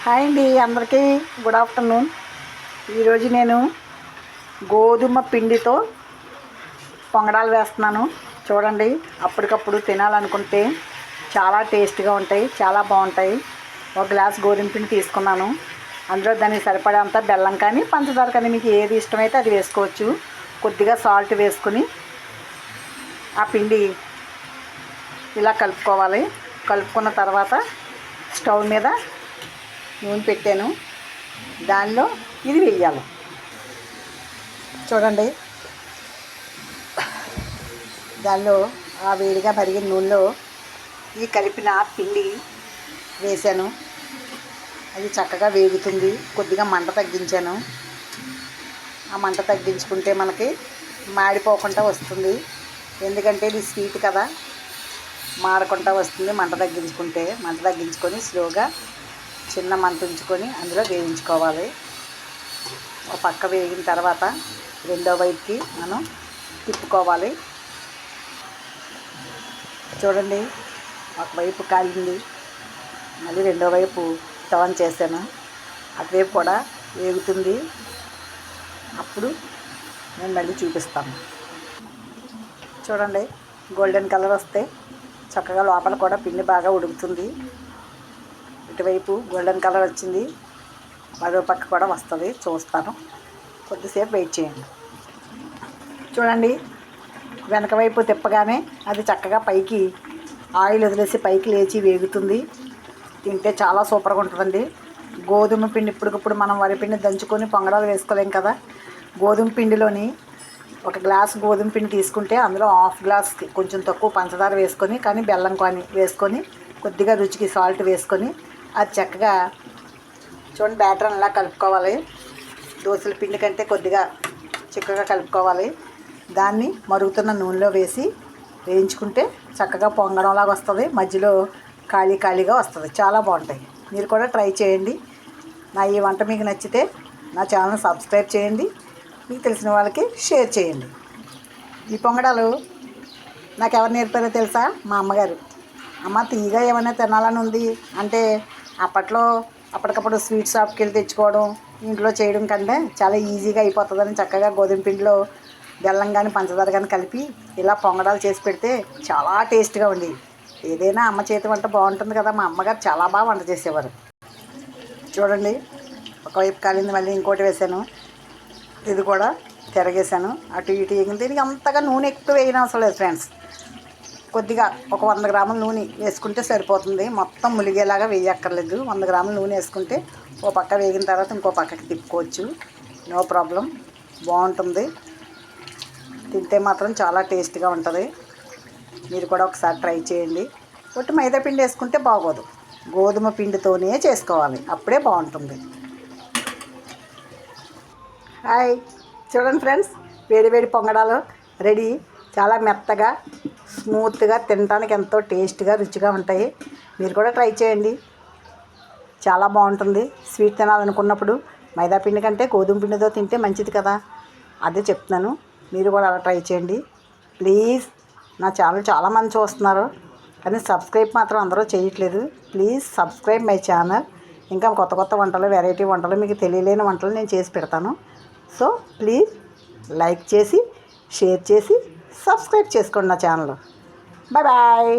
Hi అండి, అందరికీ good afternoon. ఈరోజు నేను గోధుమ పిండితో పొంగడాలు వేస్తున్నాను. చూడండి, అప్పటికప్పుడు తినాలనుకుంటే చాలా టేస్ట్గా ఉంటాయి, చాలా బాగుంటాయి. ఒక గ్లాస్ గోధుమ పిండి తీసుకున్నాను. అందులో దానికి సరిపడేంత బెల్లం కానీ పంచదార కానీ మీకు ఏది ఇష్టమైతే అది వేసుకోవచ్చు. కొద్దిగా సాల్ట్ వేసుకుని ఆ పిండి ఇలా కలుపుకోవాలి. కలుపుకున్న తర్వాత స్టవ్ మీద నూనె పెట్టాను. దానిలో ఇది వేయాలి. చూడండి, దానిలో ఆ వేడిగా మరిగిన నూనెలో ఈ కలిపిన పిండి వేసాను. అది చక్కగా వేగుతుంది. కొద్దిగా మంట తగ్గించాను. ఆ మంట తగ్గించుకుంటే మనకి మాడిపోకుండా వస్తుంది. ఎందుకంటే ఇది స్వీట్ కదా, మాడకుండా వస్తుంది. మంట తగ్గించుకొని స్లోగా చిన్న మంట ఉంచుకొని అందులో వేయించుకోవాలి. ఒక పక్క వేగిన తర్వాత రెండో వైపుకి మనం తిప్పుకోవాలి. చూడండి, ఒకవైపు కాలింది, మళ్ళీ రెండో వైపు టర్న్ చేశాను. అటువైపు కూడా వేగుతుంది. అప్పుడు నేను మళ్ళీ చూపిస్తాను. చూడండి, గోల్డెన్ కలర్ వస్తే చక్కగా లోపల కూడా పిండి బాగా ఉడుకుతుంది. ఇటువైపు గోల్డెన్ కలర్ వచ్చింది, మరో పక్క కూడా వస్తుంది. చూస్తాను, కొద్దిసేపు వెయిట్ చేయండి. చూడండి, వెనక వైపు తిప్పగానే అది చక్కగా పైకి ఆయిల్ వదిలేసి పైకి లేచి వేగుతుంది. తింటే చాలా సూపర్గా ఉంటుందండి. గోధుమ పిండి ఇప్పటికప్పుడు మనం వరిపిండి దంచుకొని పొంగడాలు వేసుకోలేం కదా. గోధుమ పిండిలోని ఒక గ్లాస్ గోధుమ పిండి తీసుకుంటే అందులో హాఫ్ గ్లాస్కి కొంచెం తక్కువ పంచదార వేసుకొని, కానీ బెల్లం కానీ వేసుకొని, కొద్దిగా రుచికి సాల్ట్ వేసుకొని అది చక్కగా చూడండి బ్యాటర్ అలా కలుపుకోవాలి. దోశల పిండి కంటే కొద్దిగా చిక్కగా కలుపుకోవాలి. దాన్ని మరుగుతున్న నూనెలో వేసి వేయించుకుంటే చక్కగా పొంగడంలాగా వస్తుంది. మధ్యలో ఖాళీగా వస్తుంది. చాలా బాగుంటాయి. మీరు కూడా ట్రై చేయండి. నా ఈ వంట మీకు నచ్చితే నా ఛానల్ సబ్స్క్రైబ్ చేయండి. మీకు తెలిసిన వాళ్ళకి షేర్ చేయండి. ఈ పొంగడాలు నాకు ఎవరు నేర్పారో తెలుసా? మా అమ్మగారు. అమ్మ, తీయగా ఏమైనా తినాలని ఉంది అంటే అప్పటికప్పుడు స్వీట్ షాప్కి వెళ్ళి తెచ్చుకోవడం, ఇంట్లో చేయడం కంటే చాలా ఈజీగా అయిపోతుందని చక్కగా గోధుమ పిండిలో బెల్లం కానీ పంచదార కానీ కలిపి ఇలా పొంగడాలు చేసి పెడితే చాలా టేస్ట్గా ఉంది. ఏదైనా అమ్మ చేతి వంట బాగుంటుంది కదా. మా అమ్మగారు చాలా బాగా వంట చేసేవారు. చూడండి, ఒకవైపు కాలింది, మళ్ళీ ఇంకోటి వేసాను. ఇది కూడా తిరగేసాను. అటు ఇటు ఎగిన దీనికి అంతగా నూనె ఎక్కువ వేయనవసరం అవసరం లేదు ఫ్రెండ్స్. కొద్దిగా ఒక 100 గ్రాముల నూనె వేసుకుంటే సరిపోతుంది. మొత్తం ములిగేలాగా వేయక్కర్లేదు. 100 గ్రాముల నూనె వేసుకుంటే ఓ పక్క వేగిన తర్వాత ఇంకో పక్కకి తిప్పుకోవచ్చు. నో ప్రాబ్లం, బాగుంటుంది. తింటే మాత్రం చాలా టేస్ట్గా ఉంటుంది. మీరు కూడా ఒకసారి ట్రై చేయండి. ఒట్టి మైదా పిండి వేసుకుంటే బాగోదు. గోధుమ పిండితోనే చేసుకోవాలి, అప్పుడే బాగుంటుంది. హాయ్, చూడండి ఫ్రెండ్స్, వేడి పొంగడాలు రెడీ. చాలా మెత్తగా స్మూత్గా, తినడానికి ఎంతో టేస్ట్గా రుచిగా ఉంటాయి. మీరు కూడా ట్రై చేయండి, చాలా బాగుంటుంది. స్వీట్ తినాలనుకున్నప్పుడు మైదా పిండి కంటే గోధుమ పిండితో తింటే మంచిది కదా, అదే చెప్తున్నాను. మీరు కూడా అలా ట్రై చేయండి ప్లీజ్. నా ఛానల్ చాలామంది చూస్తున్నారు, కానీ సబ్స్క్రైబ్ మాత్రం అందరూ చేయట్లేదు. Please subscribe my channel. ఇంకా కొత్త వంటలు, వెరైటీ వంటలు, మీకు తెలియలేని వంటలు నేను చేసి పెడతాను. సో ప్లీజ్ లైక్ చేసి, షేర్ చేసి, సబ్స్క్రైబ్ చేసుకోండి నా ఛానల్. Bye bye.